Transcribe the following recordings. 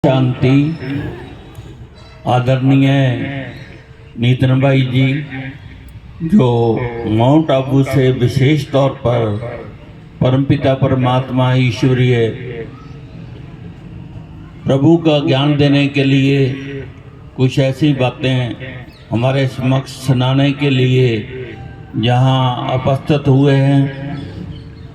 शांति आदरणीय नितिन भाई जी, जो माउंट आबू से विशेष तौर पर परमपिता परमात्मा ईश्वरीय प्रभु का ज्ञान देने के लिए कुछ ऐसी बातें हमारे समक्ष सुनाने के लिए यहाँ उपस्थित हुए हैं।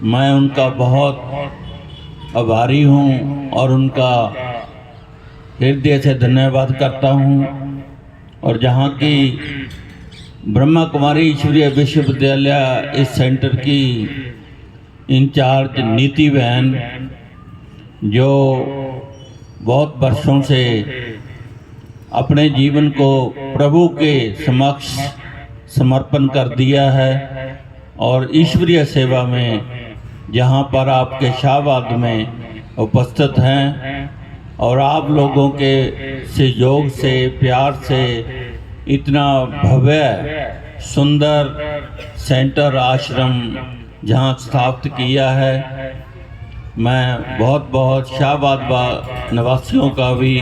मैं उनका बहुत आभारी हूँ और उनका हृदय से धन्यवाद करता हूँ। और जहाँ की ब्रह्मा कुमारी ईश्वरीय विश्वविद्यालय इस सेंटर की इंचार्ज नीति बहन, जो बहुत वर्षों से अपने जीवन को प्रभु के समक्ष समर्पण कर दिया है और ईश्वरीय सेवा में जहाँ पर आपके शाहबाद में उपस्थित हैं और आप लोगों के सहयोग से प्यार से इतना भव्य सुंदर सेंटर आश्रम जहाँ स्थापित किया है, मैं बहुत बहुत शाहबाद निवासियों का भी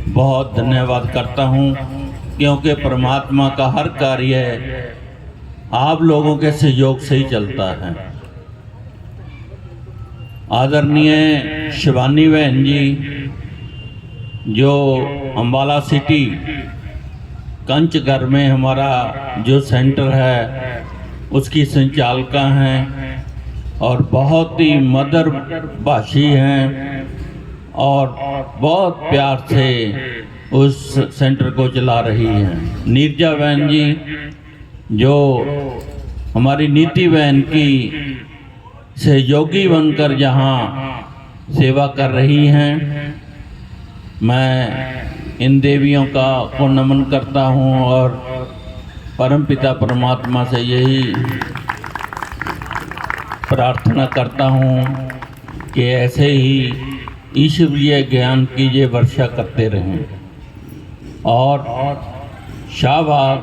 बहुत धन्यवाद करता हूँ, क्योंकि परमात्मा का हर कार्य आप लोगों के सहयोग से ही चलता है। आदरणीय शिवानी बहन जी, जो अम्बाला सिटी कंचघर में हमारा जो सेंटर है उसकी संचालिका हैं और बहुत ही मधुर भाषी हैं और बहुत प्यार से उस सेंटर को चला रही हैं। नीरजा बहन जी, जो हमारी नीति बहन की सहयोगी बनकर जहाँ सेवा कर रही हैं, मैं इन देवियों को नमन करता हूँ और परमपिता परमात्मा से यही प्रार्थना करता हूँ कि ऐसे ही ईश्वरीय ज्ञान की ये वर्षा करते रहें। और शाहबाद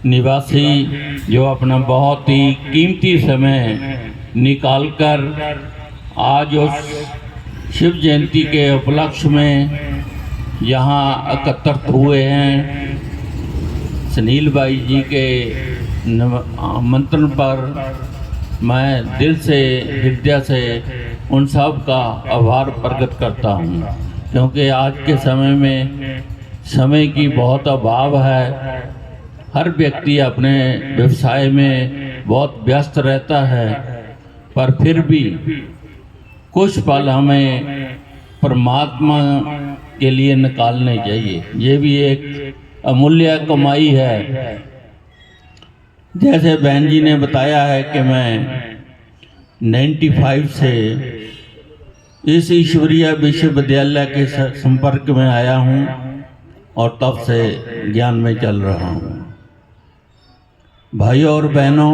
निवासी जो अपना बहुत ही कीमती समय निकालकर आज उस शिव जयंती के उपलक्ष्य में यहाँ एकत्रित हुए हैं, सुनील भाई जी के आमंत्रण पर मैं दिल से हृदय से उन सब का आभार प्रकट करता हूँ, क्योंकि आज के समय में समय की बहुत अभाव है। हर व्यक्ति अपने व्यवसाय में बहुत व्यस्त रहता है, पर फिर भी कुछ पल हमें परमात्मा के लिए निकालने चाहिए। ये भी एक अमूल्य कमाई है। जैसे बहन जी ने बताया है कि मैं 95 से इस ईश्वरीय विश्वविद्यालय के संपर्क में आया हूँ और तब से ज्ञान में चल रहा हूँ। भाइयों और बहनों,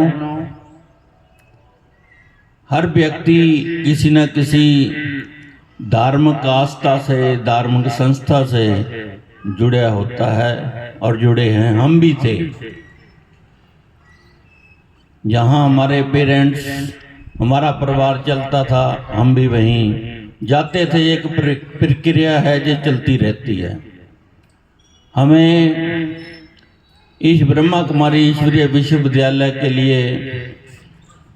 हर व्यक्ति किसी न किसी धार्मिक आस्था से, धार्मिक संस्था से जुड़ा होता है और जुड़े हैं, हम भी थे। जहाँ हमारे पेरेंट्स, हमारा परिवार चलता था, हम भी वहीं जाते थे। एक प्रक्रिया है जो चलती रहती है। हमें इस ब्रह्मा कुमारी ईश्वरीय विश्वविद्यालय के लिए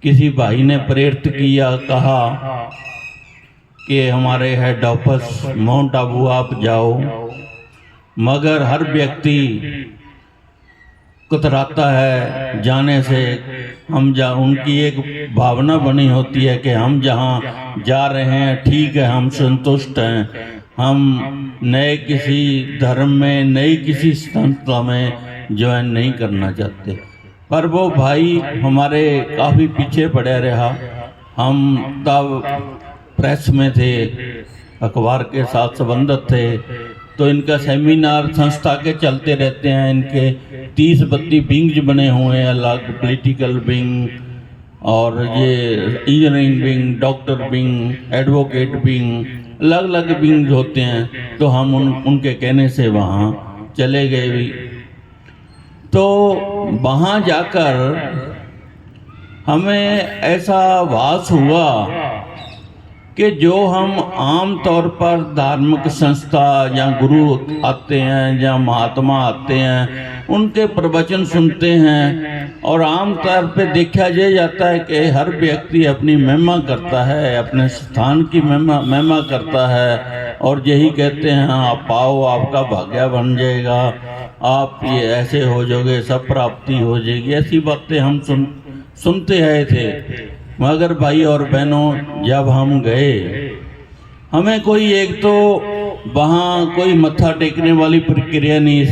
किसी भाई ने प्रेरित किया, कहा कि हमारे हेड ऑफिस माउंट आबू आप जाओ, मगर हर व्यक्ति कतराता है जाने से। उनकी एक भावना बनी होती है कि हम जहाँ जा रहे हैं ठीक है, हम संतुष्ट हैं, हम नए किसी धर्म में, नई किसी संस्था में ज्वाइन नहीं करना चाहते। पर वो भाई हमारे काफ़ी पीछे पड़े रहा। हम तब प्रेस में थे, अखबार के साथ संबंधित थे, तो इनका सेमिनार संस्था के चलते रहते हैं। इनके 30-32 विंग्स बने हुए हैं, अलग पॉलिटिकल विंग और ये engineering wing, doctor wing, advocate wing, अलग अलग विंग होते हैं। तो हम उनके कहने से वहाँ चले गए भी। तो वहाँ जाकर हमें ऐसा आभास हुआ कि जो हम आम तौर पर धार्मिक संस्था या गुरु आते हैं या महात्मा आते हैं, उनके प्रवचन सुनते हैं और आम तौर पे देखा यह जाता है कि हर व्यक्ति अपनी महिमा करता है, अपने स्थान की महिमा करता है और यही कहते हैं आप पाओ, आपका भाग्य बन जाएगा, आप ये ऐसे हो जाओगे, सब प्राप्ति हो जाएगी। ऐसी बातें हम सुनते आए थे। मगर भाई और बहनों, जब हम गए, हमें कोई एक तो वहाँ कोई मत्था टेकने वाली प्रक्रिया नहीं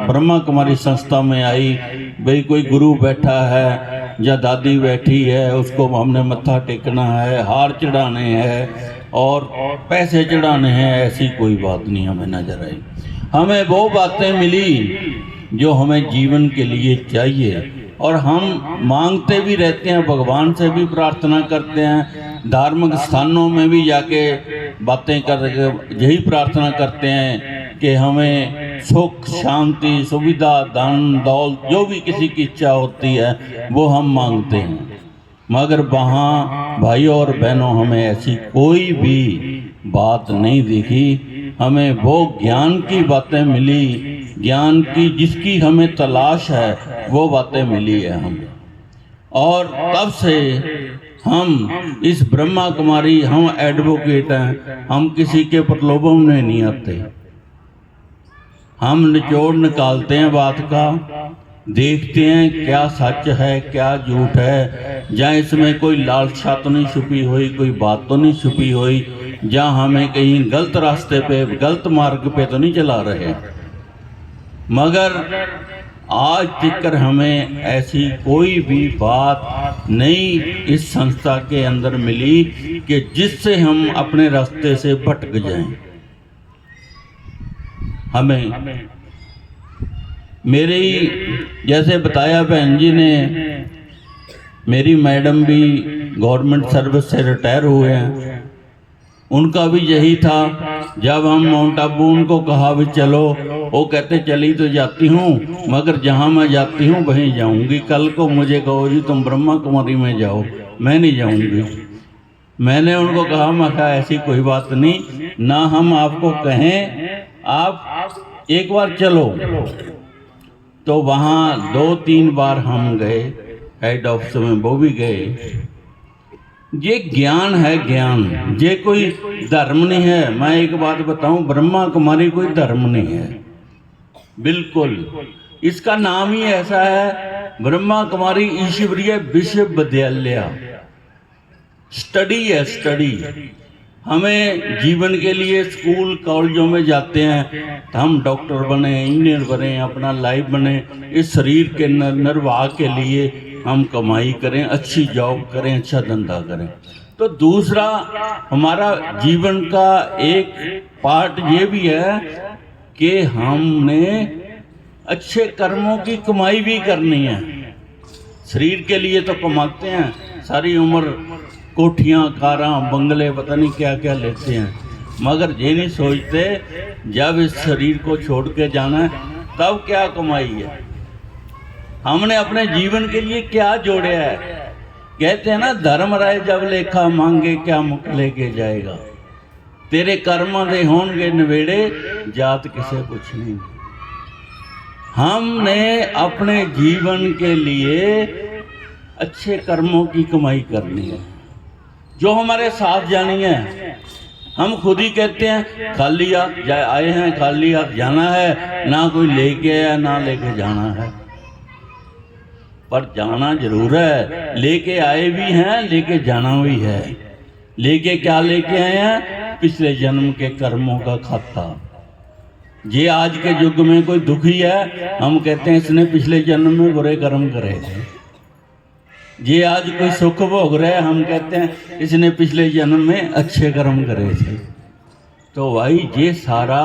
ब्रह्मा कुमारी संस्था में आई। भाई कोई गुरु बैठा है या दादी बैठी है, उसको हमने मत्था टेकना है, हार चढ़ाने हैं और पैसे चढ़ाने हैं, ऐसी कोई बात नहीं हमें नजर आई। हमें वो बातें मिली जो हमें जीवन के लिए चाहिए और हम मांगते भी रहते हैं, भगवान से भी प्रार्थना करते हैं, धार्मिक स्थानों में भी जाके बातें कर यही प्रार्थना करते हैं कि हमें सुख, शांति, सुविधा, धन दौलत, जो भी किसी की इच्छा होती है वो हम मांगते हैं। मगर वहाँ भाई और बहनों, हमें ऐसी कोई भी बात नहीं दिखी। हमें वो ज्ञान की बातें मिली, ज्ञान की जिसकी हमें तलाश है वो बातें मिली है हमें। और तब से हम इस ब्रह्मा कुमारी, हम एडवोकेट हैं, हम किसी के प्रलोभन में नहीं आते। हम निचोड़ निकालते हैं बात का, देखते हैं क्या सच है क्या झूठ है, जहाँ इसमें कोई लालसा तो नहीं छुपी हुई, कोई बात तो नहीं छुपी हुई, जहाँ हमें कहीं गलत रास्ते पे, गलत मार्ग पे तो नहीं चला रहे। मगर आज तक हमें ऐसी कोई भी बात नहीं इस संस्था के अंदर मिली कि जिससे हम अपने रास्ते से भटक जाएं। हमें मेरी, जैसे बताया बहन जी ने, मेरी मैडम भी गवर्नमेंट सर्विस से रिटायर हुए हैं। उनका भी यही था, जब हम माउंट आबू उनको कहा भी चलो, वो कहते चली तो जाती हूँ, मगर जहाँ मैं जाती हूँ वहीं जाऊँगी। कल को मुझे कहो जी तुम ब्रह्मा कुमारी में जाओ, मैं नहीं जाऊँगी। मैंने उनको कहा, मैं कहा ऐसी कोई बात नहीं, ना हम आपको कहें, आप एक बार चलो। तो वहाँ 2-3 बार हम गए, हेड ऑफिस में वो भी गए। ये ज्ञान है, ज्ञान, ये कोई धर्म नहीं है। मैं एक बात बताऊं, ब्रह्मा कुमारी कोई धर्म नहीं है, बिल्कुल। इसका नाम ही ऐसा है, ब्रह्मा कुमारी ईश्वरीय विश्वविद्यालय। स्टडी है, स्टडी। हमें जीवन के लिए स्कूल कॉलेजों में जाते हैं तो हम डॉक्टर बने, इंजीनियर बने, अपना लाइफ बने, इस शरीर के निर्वाह के लिए हम कमाई करें, अच्छी जॉब करें, अच्छा धंधा करें। तो दूसरा हमारा जीवन का एक पार्ट ये भी है कि हमने अच्छे कर्मों की कमाई भी करनी है। शरीर के लिए तो कमाते हैं, सारी उम्र कोठियाँ, कारां, बंगले, पता नहीं क्या क्या लेते हैं, मगर ये नहीं सोचते जब इस शरीर को छोड़ के जाना है तब क्या कमाई है, हमने अपने जीवन के लिए क्या जोड़ा है। कहते हैं ना, धर्म राय जब लेखा मांगे क्या मुख लेके जाएगा, तेरे कर्म दे होंगे नवेड़े, जात किसे कुछ नहीं। हमने अपने जीवन के लिए अच्छे कर्मों की कमाई करनी है, जो हमारे साथ जानी है। हम खुद ही कहते हैं खाली हाथ आए हैं, खाली हाथ जाना है, ना कोई लेके आया ना लेके जाना है। पर जाना जरूर है, लेके आए भी हैं, लेके जाना भी है। लेके क्या लेके आए हैं? पिछले जन्म के कर्मों का खाता। ये आज के युग में कोई दुखी है, हम कहते हैं इसने पिछले जन्म में बुरे कर्म करे थे। ये आज कोई सुख भोग रहा है, हम कहते हैं इसने पिछले जन्म में अच्छे कर्म करे थे। तो भाई ये सारा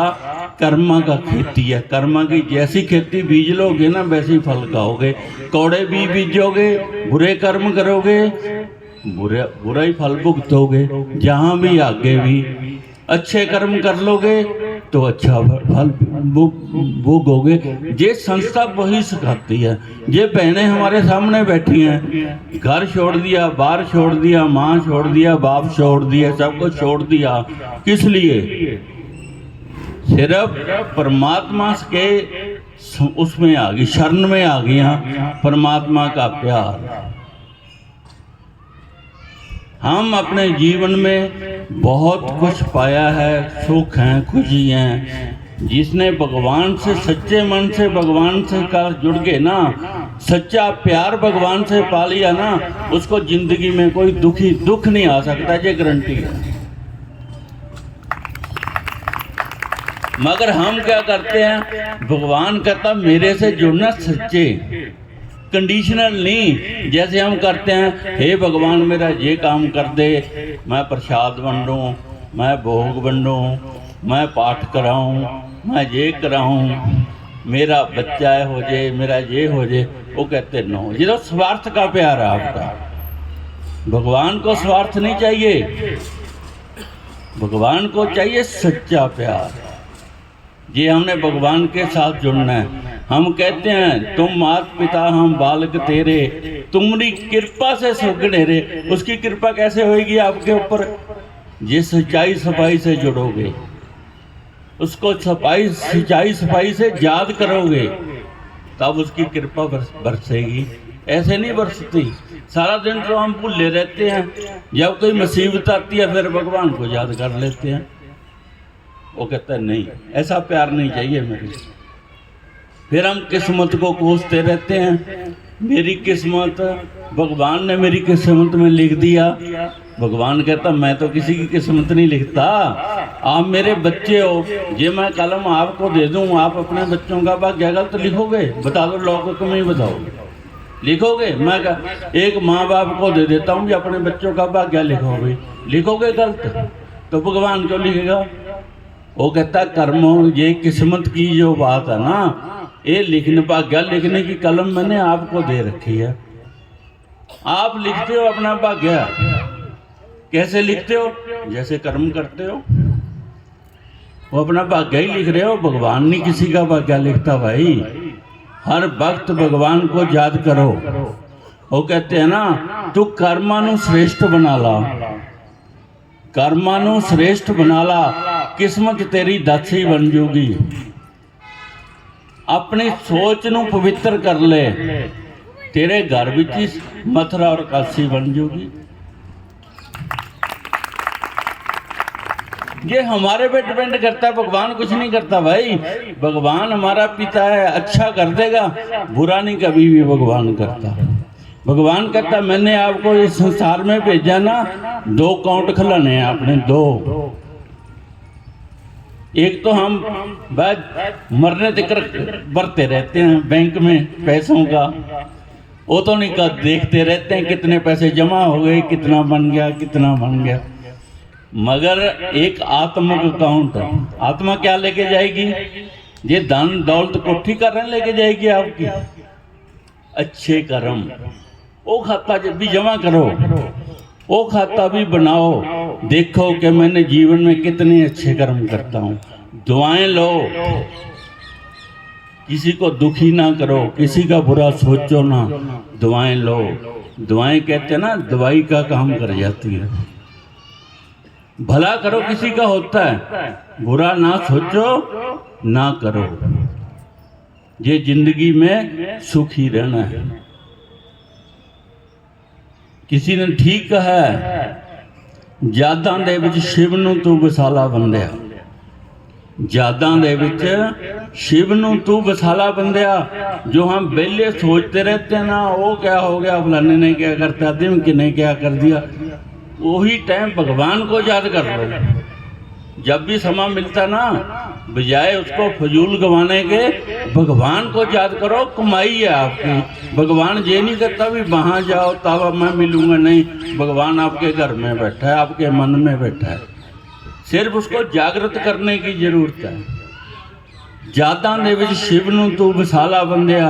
कर्मा का खेती है। कर्मा की जैसी खेती बीज लोगे ना, वैसे ही फल खाओगे। कौड़े भी बीजोगे, बुरे कर्म करोगे, बुरा ही फल भुगतोगे। जहाँ भी आगे भी अच्छे कर्म कर लोगे तो अच्छा फल भोगोगे। ये संस्था वही सिखाती है। ये बहनें हमारे सामने बैठी हैं, घर छोड़ दिया, बाहर छोड़ दिया, माँ छोड़ दिया, बाप छोड़ दिया, सब कुछ छोड़ दिया। किस लिए? सिर्फ परमात्मा के उसमें आ गई, शरण में आ गई। परमात्मा का प्यार। हम अपने जीवन में बहुत कुछ पाया है, सुख हैं, खुशी हैं। जिसने भगवान से सच्चे मन से भगवान से का जुड़ गए ना, सच्चा प्यार भगवान से पा लिया ना, उसको जिंदगी में कोई दुख नहीं आ सकता। ये गारंटी है। मगर हम क्या करते हैं, भगवान कहता मेरे से जुड़ना सच्चे, कंडीशनल नहीं। जैसे हम करते हैं, हे भगवान मेरा ये काम कर दे, मैं प्रसाद बांटूं, मैं भोग बांटूं, मैं पाठ कराऊं, मैं ये कराऊं, मेरा बच्चा हो जाए, मेरा ये हो जाए। वो कहते नो, ये तो स्वार्थ का प्यार है आपका। भगवान को स्वार्थ नहीं चाहिए, भगवान को चाहिए सच्चा प्यार। ये हमने भगवान के साथ जुड़ना है। हम कहते हैं तुम मात पिता हम बालक तेरे, तुम्हारी कृपा से सुगणे रे। उसकी कृपा कैसे होगी आपके ऊपर? ये सच्चाई सफाई से जुड़ोगे, उसको सच्चाई सफाई से याद करोगे, तब उसकी कृपा बरसेगी। ऐसे नहीं बरसती। सारा दिन तो हम भूले रहते हैं, जब कोई मुसीबत आती है फिर भगवान को याद कर लेते हैं। वो कहता है नहीं, ऐसा प्यार नहीं चाहिए मेरे। फिर हम किस्मत को कोसते रहते हैं। मेरी किस्मत, भगवान ने मेरी किस्मत में लिख दिया। भगवान कहता मैं तो किसी की किस्मत नहीं लिखता, आप मेरे बच्चे हो। ये मैं कलम आपको दे दूं, आप अपने बच्चों का भाग्य गलत लिखोगे? बता दो, लोगों को नहीं बताओगे, लिखोगे? मैं एक माँ बाप को दे देता हूँ, ये अपने बच्चों का भाग्य लिखोगे, लिखोगे गलत? तो भगवान क्यों लिखेगा? वो कहता कर्मों, ये किस्मत की जो बात है ना, ये लिखने भाग्य लिखने की कलम मैंने आपको दे रखी है। आप लिखते हो अपना भाग्य। कैसे लिखते हो? जैसे कर्म करते हो, वो अपना भाग्य ही लिख रहे हो। भगवान नहीं किसी का भाग्य लिखता भाई। हर वक्त भगवान को याद करो। वो कहते हैं ना, तू कर्मानु श्रेष्ठ बना ला, कर्मानु श्रेष्ठ बना ला, किस्मत तेरी दासी बन जूगी। अपनी सोच नू पवित्र कर ले, तेरे घर विच ही मथुरा और काशी बन जूगी। ये हमारे पे डिपेंड करता है, भगवान कुछ नहीं करता भाई। भगवान हमारा पिता है, अच्छा कर देगा, बुरा नहीं कभी भी भगवान करता। भगवान कहता मैंने आपको इस संसार में भेजा ना, 2 काउंट खिलाने हैं आपने, 2। एक तो हम मरने तक भरते रहते हैं बैंक में पैसों का, वो तो नहीं कर देखते रहते हैं कितने पैसे जमा हो गए, कितना बन गया, कितना बन गया। मगर एक आत्मा का अकाउंट है। आत्मा क्या लेके जाएगी? ये धन दौलत कोठी करने लेके जाएगी आपकी। अच्छे कर्म, वो खाता जब भी जमा करो, वो खाता भी बनाओ। देखो कि मैंने जीवन में कितने अच्छे कर्म करता हूँ। दुआएं लो, किसी को दुखी ना करो, किसी का बुरा सोचो ना, दुआएं लो। दुआएं कहते हैं ना, दवाई का काम कर जाती है। भला करो किसी का होता है, बुरा ना सोचो ना करो। ये जिंदगी में सुखी रहना है। किसी ने ठीक कहा है, जादां दे विच शिव नूं तू वसाला बंदिया। जादां दे विच शिव नूं तू वसाला बंदिया। जो हम बेले सोचते रहते हैं ना, वो क्या हो गया, फलाने ने क्या करता, दिमके ने क्या कर दिया, वही टाइम भगवान को याद कर लो। जब भी समय मिलता ना, बजाय उसको फजूल गंवाने के, भगवान को याद करो। कमाई है आपकी। भगवान ये नहीं करता भी वहाँ जाओ तब मैं मिलूंगा, नहीं। भगवान आपके घर में बैठा है, आपके मन में बैठा है। सिर्फ उसको जागृत करने की जरूरत है। जातां दे विच शिव नूं तू विसाला बंदिया,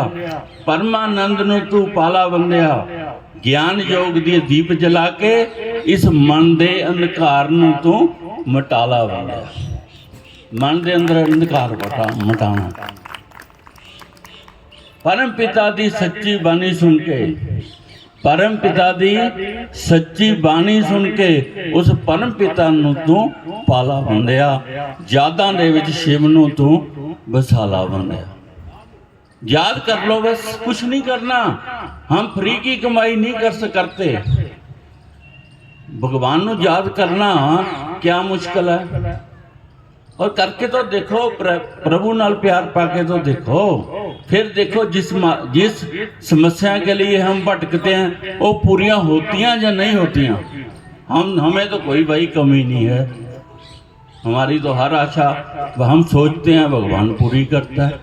परमानंद नूं तू पाला बंदिया। ज्ञान योग दी दीप जला के इस मन दे अंधकार नूं तू ਮਟਾਲਾ ਬੰਦਾ ਮਨ ਦੇ ਅੰਦਰ ਅੰਧਕਾਰ ਮਟਾਣਾ। परम पिता दी सच्ची बाणी सुन के, परम पिता दी सच्ची बाणी सुन के उस परम पिता नूं तू पाला बंदिया, यादां दे विच शिव नूं तू बसाला बंदिया। याद कर लो बस, कुछ नहीं करना। हम फ्री की कमाई नहीं कर सकते। भगवान नूं याद करना क्या मुश्किल है, और करके तो देखो, प्रभु नाल प्यार पाके तो देखो। फिर देखो जिस समस्या के लिए हम भटकते हैं वो पूरियां होतियां या नहीं होतियां। हमें तो कोई भाई कमी नहीं है, हमारी तो हर आशा हम सोचते हैं भगवान पूरी करता है।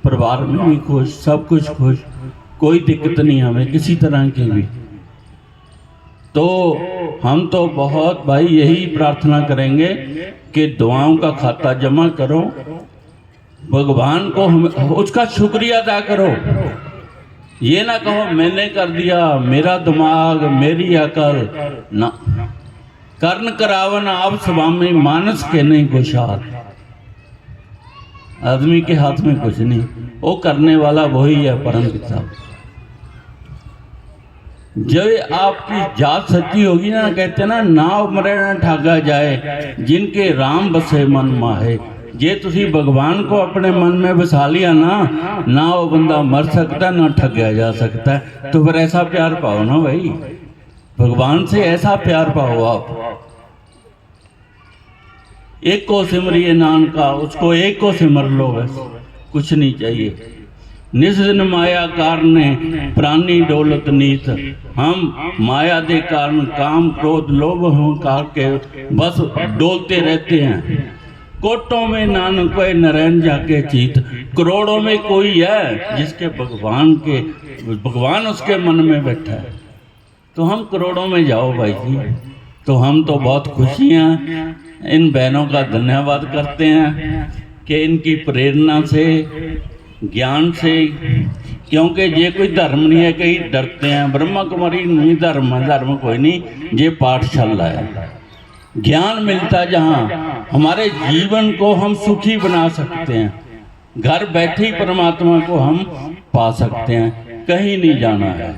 परिवार में भी खुश, सब कुछ खुश, कोई दिक्कत नहीं हमें किसी तरह की भी। तो हम तो बहुत भाई यही प्रार्थना करेंगे कि दुआओं का खाता जमा करो, भगवान को उसका शुक्रिया अदा करो। ये ना कहो मैंने कर दिया, मेरा दिमाग, मेरी अकल ना। कर्ण करावन आप स्वामी, मानस के नहीं कुछ हाथ। आदमी के हाथ में कुछ नहीं, वो करने वाला वही है परम पिता। जब आपकी जात सच्ची होगी ना, कहते हैं ना, नाव मरे ना ठागा जाए, जिनके राम बसे मन माहे। जे तुसी भगवान को अपने मन में बसा लिया ना वो बंदा मर सकता ना ठगया जा सकता है। तो फिर ऐसा प्यार पाओ ना भाई, भगवान से ऐसा प्यार पाओ आप। एक को सिमरिए नानका, उसको एक को सिमर लो बस, कुछ नहीं चाहिए। निज दिन माया कारणे प्राणी डोलत नीत। हम माया दे कारण काम क्रोध लोभ अहंकार के बस डोलते रहते हैं। कोटों में नानक कोई नरैन जाके चीत। करोड़ों में कोई है जिसके भगवान उसके मन में बैठा है। तो हम करोड़ों में जाओ भाई जी। तो हम तो बहुत खुशी हैं, इन बहनों का धन्यवाद करते हैं कि इनकी प्रेरणा से, ज्ञान से, क्योंकि ये कोई धर्म नहीं है, कई डरते हैं ब्रह्मा कुमारी नहीं धर्म है, धर्म कोई नहीं, ये पाठशाला है। ज्ञान मिलता जहाँ हमारे जीवन को हम सुखी बना सकते हैं, घर बैठे ही परमात्मा को हम पा सकते हैं। कहीं नहीं जाना है,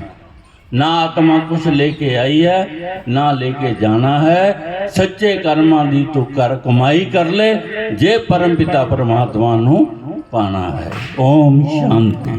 ना आत्मा कुछ लेके आई है ना लेके जाना है। सच्चे कर्मा दी तू कर कमाई कर ले, जे परम पिता परमात्मा नू पाना है। ओम शांति।